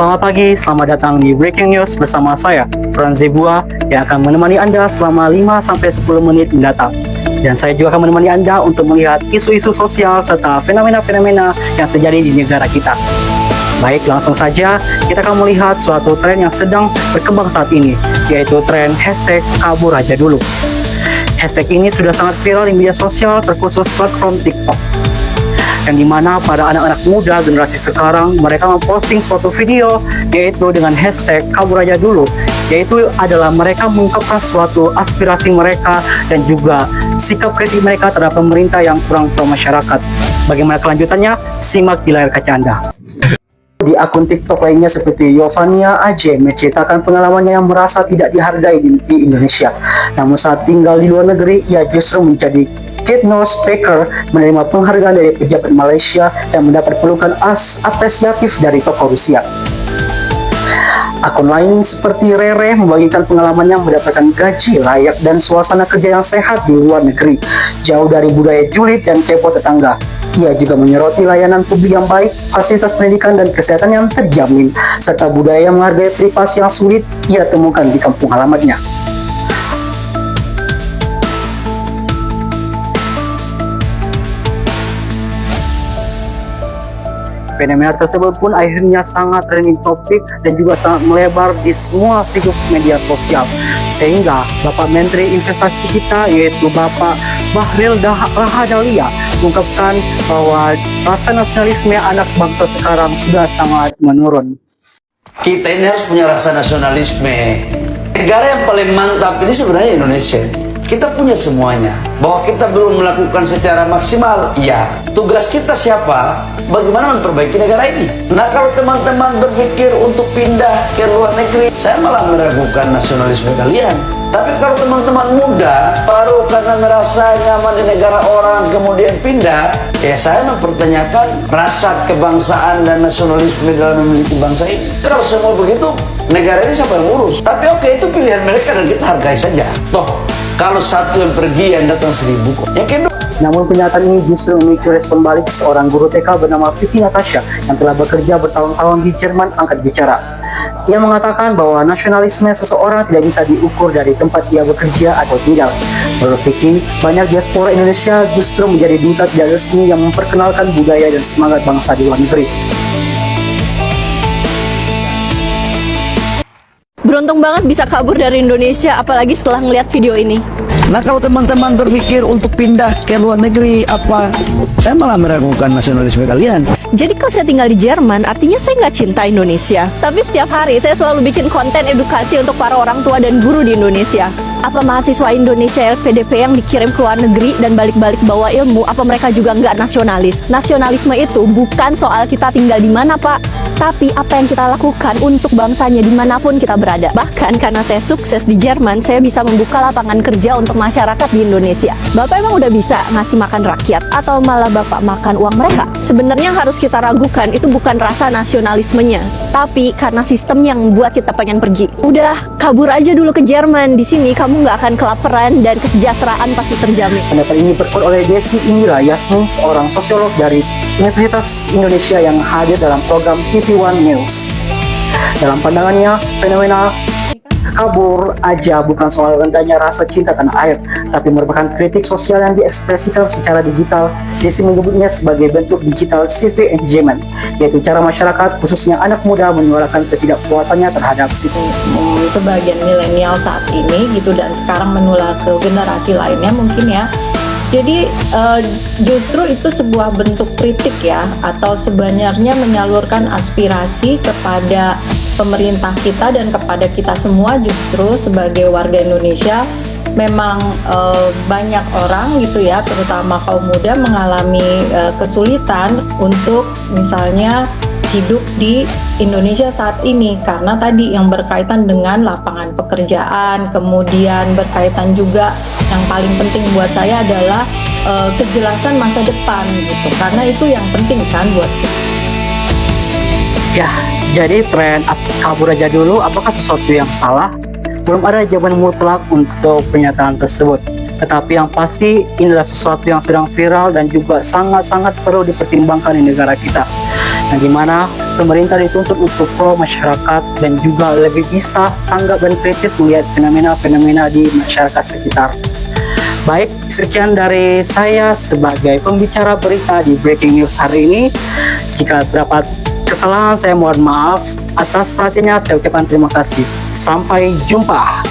Selamat pagi, selamat datang di Breaking News bersama saya, Franzi Bua, yang akan menemani Anda selama 5-10 menit mendatang. Dan saya juga akan menemani Anda untuk melihat isu-isu sosial serta fenomena-fenomena yang terjadi di negara kita. Baik, langsung saja kita akan melihat suatu tren yang sedang berkembang saat ini, yaitu tren hashtag kabur aja dulu. Hashtag ini sudah sangat viral di media sosial, terkhusus platform TikTok, yang dimana pada anak-anak muda generasi sekarang mereka memposting suatu video yaitu dengan hashtag kabur aja dulu, yaitu adalah mereka mengungkapkan suatu aspirasi mereka dan juga sikap kritik mereka terhadap pemerintah yang kurang pro masyarakat. Bagaimana kelanjutannya? Simak di layar kaca Anda. Di akun TikTok lainnya seperti Yovania AJ menceritakan pengalamannya yang merasa tidak dihargai di Indonesia. Namun saat tinggal di luar negeri, ia justru menjadi Kate Nose Tracker, menerima penghargaan dari pejabat Malaysia dan mendapat pelukan apresiatif dari tokoh Rusia. Akun lain seperti Rere membagikan pengalamannya mendapatkan gaji layak dan suasana kerja yang sehat di luar negeri, jauh dari budaya julid dan kepo tetangga. Ia juga menyoroti layanan publik yang baik, fasilitas pendidikan dan kesehatan yang terjamin, serta budaya yang menghargai privasi yang sulit ia temukan di kampung halamannya. Fenomena tersebut pun akhirnya sangat trending topik dan juga sangat melebar di semua situs media sosial, sehingga Bapak Menteri Investasi kita yaitu Bapak Bahlil Lahadalia mengungkapkan bahwa rasa nasionalisme anak bangsa sekarang sudah sangat menurun. Kita ini harus punya rasa nasionalisme. Negara yang paling mantap ini sebenarnya Indonesia. Kita punya semuanya. Bahwa kita belum melakukan secara maksimal, ya. Tugas kita siapa? Bagaimana memperbaiki negara ini? Nah, kalau teman-teman berpikir untuk pindah ke luar negeri, saya malah meragukan nasionalisme kalian. Tapi kalau teman-teman muda baru karena merasa nyaman di negara orang kemudian pindah, ya saya mempertanyakan rasa kebangsaan dan nasionalisme dalam memiliki bangsa ini. Kalau semua begitu, negara ini siapa yang urus? Tapi oke, itu pilihan mereka dan kita hargai saja. Toh, kalau satu yang pergi yang datang 1000 kok. Yang kedua. Namun pernyataan ini justru memicu respon balik seorang guru TK bernama Vicky Natasha yang telah bekerja bertahun-tahun di Jerman angkat bicara. Ia mengatakan bahwa nasionalisme seseorang tidak bisa diukur dari tempat ia bekerja atau tinggal. Menurut Vicky, banyak diaspora Indonesia justru menjadi duta tidak resmi yang memperkenalkan budaya dan semangat bangsa di luar negeri. Beruntung banget bisa kabur dari Indonesia, apalagi setelah ngeliat video ini. Nah, kalau teman-teman berpikir untuk pindah ke luar negeri, saya malah meragukan nasionalisme kalian. Jadi kalau saya tinggal di Jerman, artinya saya nggak cinta Indonesia. Tapi setiap hari saya selalu bikin konten edukasi untuk para orang tua dan guru di Indonesia. Apa mahasiswa Indonesia LPDP yang dikirim ke luar negeri dan balik-balik bawa ilmu, apa mereka juga nggak nasionalis? Nasionalisme itu bukan soal kita tinggal di mana, Pak, tapi apa yang kita lakukan untuk bangsanya dimanapun kita berada. Bahkan karena saya sukses di Jerman, saya bisa membuka lapangan kerja untuk masyarakat di Indonesia. Bapak emang udah bisa ngasih makan rakyat atau malah Bapak makan uang mereka? Sebenarnya yang harus kita ragukan itu bukan rasa nasionalismenya, tapi karena sistem yang membuat kita pengen pergi. Udah, kabur aja dulu ke Jerman. Di sini kamu nggak akan kelaparan dan kesejahteraan pasti terjamin. Pendapat ini diperkuat oleh Desi Indira Yasmin, seorang sosiolog dari Universitas Indonesia yang hadir dalam program TV One News. Dalam pandangannya, fenomena kabur aja bukan soal rendahnya rasa cinta tanah air, tapi merupakan kritik sosial yang diekspresikan secara digital. Desi menyebutnya sebagai bentuk digital civic engagement, yaitu cara masyarakat, khususnya anak muda, menyuarakan ketidakpuasannya terhadap sistem. Sebagian milenial saat ini gitu, dan sekarang menular ke generasi lainnya mungkin ya. Jadi justru itu sebuah bentuk kritik ya, atau sebenarnya menyalurkan aspirasi kepada pemerintah kita dan kepada kita semua. Justru sebagai warga Indonesia memang banyak orang gitu ya, terutama kaum muda mengalami kesulitan untuk misalnya hidup di Indonesia saat ini, karena tadi yang berkaitan dengan lapangan pekerjaan, kemudian berkaitan juga yang paling penting buat saya adalah kejelasan masa depan gitu, karena itu yang penting kan buat kita. Ya, jadi tren kabur aja dulu apakah sesuatu yang salah? Belum ada jawaban mutlak untuk pernyataan tersebut. Tetapi yang pasti inilah sesuatu yang sedang viral dan juga sangat-sangat perlu dipertimbangkan di negara kita. Yang dimana pemerintah dituntut untuk pro masyarakat dan juga lebih bisa tanggap dan kritis melihat fenomena-fenomena di masyarakat sekitar. Baik, sekian dari saya sebagai pembicara berita di Breaking News hari ini. Jika terdapat kesalahan, saya mohon maaf. Atas perhatiannya, saya ucapkan terima kasih. Sampai jumpa.